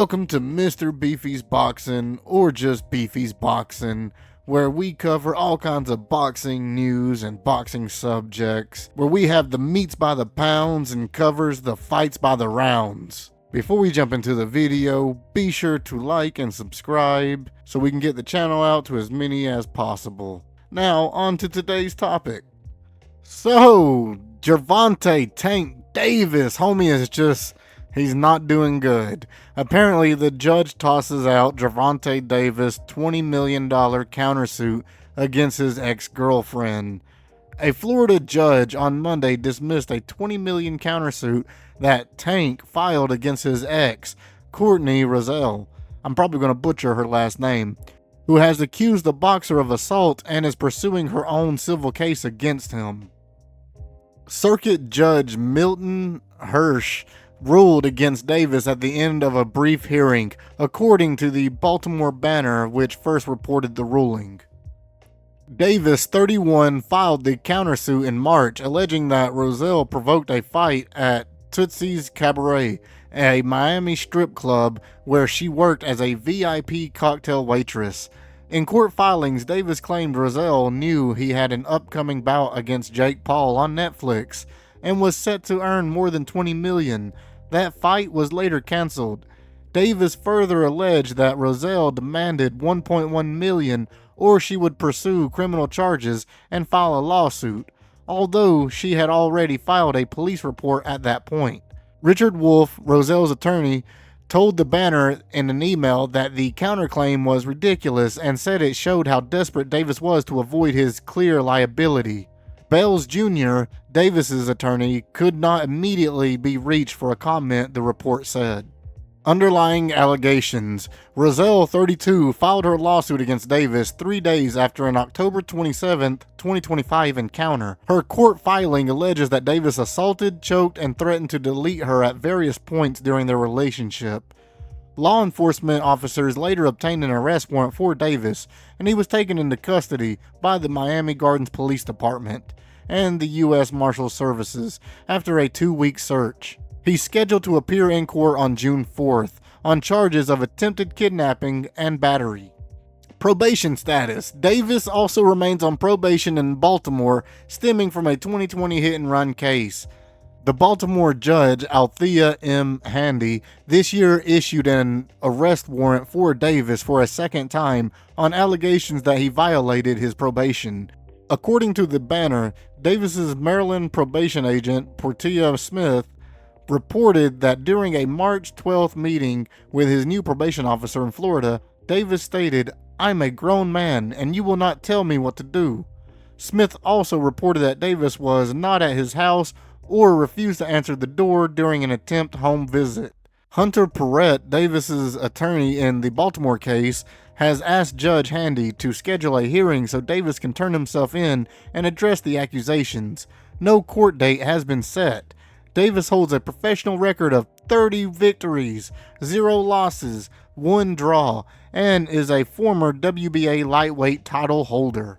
Welcome to Mr. Beefy's Boxing, or just Beefy's Boxing, where we cover all kinds of boxing news and boxing subjects, where we have the meats by the pounds and covers the fights by the rounds. Before we jump into the video, be sure to like and subscribe so we can get the channel out to as many as possible. Now, on to today's topic. So, Gervonta Tank Davis, homie, is just... he's not doing good. Apparently, the judge tosses out Gervonta Davis' $20 million countersuit against his ex-girlfriend. A Florida judge on Monday dismissed a $20 million countersuit that Tank filed against his ex, Courtney Roselle. I'm probably going to butcher her last name, who has accused the boxer of assault and is pursuing her own civil case against him. Circuit Judge Milton Hirsch ruled against Davis at the end of a brief hearing, according to the Baltimore Banner, which first reported the ruling. Davis, 31, filed the countersuit in March, alleging that Roselle provoked a fight at Tootsie's Cabaret, a Miami strip club where she worked as a VIP cocktail waitress. In court filings, Davis claimed Roselle knew he had an upcoming bout against Jake Paul on Netflix and was set to earn more than $20 million. That fight was later canceled. Davis further alleged that Roselle demanded $1.1 million or she would pursue criminal charges and file a lawsuit, although she had already filed a police report at that point. Richard Wolf, Roselle's attorney, told the Banner in an email that the counterclaim was ridiculous and said it showed how desperate Davis was to avoid his clear liability. Bales Jr., Davis's attorney, could not immediately be reached for a comment, the report said. Underlying allegations: Roselle, 32, filed her lawsuit against Davis 3 days after an October 27, 2025 encounter. Her court filing alleges that Davis assaulted, choked, and threatened to delete her at various points during their relationship. Law enforcement officers later obtained an arrest warrant for Davis, and he was taken into custody by the Miami Gardens Police Department and the U.S. Marshal Services after a 2-week search. He's scheduled to appear in court on June 4th on charges of attempted kidnapping and battery. Probation status: Davis also remains on probation in Baltimore, stemming from a 2020 hit-and-run case. The Baltimore judge, Althea M. Handy, this year issued an arrest warrant for Davis for a second time on allegations that he violated his probation. According to the Banner, Davis's Maryland probation agent, Portia Smith, reported that during a March 12th meeting with his new probation officer in Florida, Davis stated, "I'm a grown man and you will not tell me what to do." Smith also reported that Davis was not at his house or refused to answer the door during an attempt home visit. Hunter Perrette, Davis's attorney in the Baltimore case, has asked Judge Handy to schedule a hearing so Davis can turn himself in and address the accusations. No court date has been set. Davis holds a professional record of 30 victories, 0 losses, 1 draw, and is a former WBA lightweight title holder.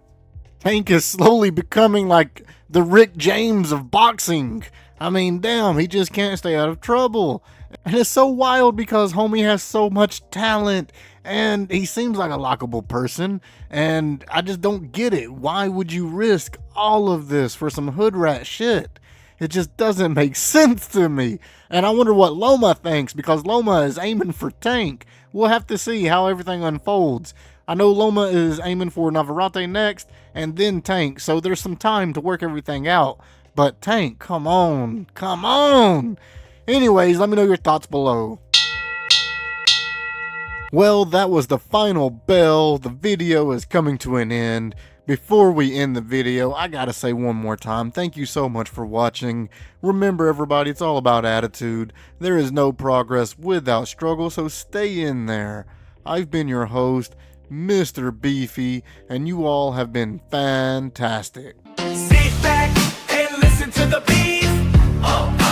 Tank is slowly becoming like the Rick James of boxing. I mean, damn, he just can't stay out of trouble. And it's so wild because homie has so much talent and he seems like a likable person, and I just don't get it. Why would you risk all of this for some hood rat shit? It just doesn't make sense to me. And I wonder what Loma thinks, because Loma is aiming for Tank. We'll have to see how everything unfolds. I know Loma is aiming for Navarrete next and then Tank, so there's some time to work everything out. But Tank, come on, come on. Anyways, let me know your thoughts below. Well, that was the final bell. The video is coming to an end. Before we end the video, I gotta say one more time, thank you so much for watching. Remember everybody, it's all about attitude. There is no progress without struggle, so stay in there. I've been your host, Mr. Beefy, and you all have been fantastic. Sit back and listen to the beef.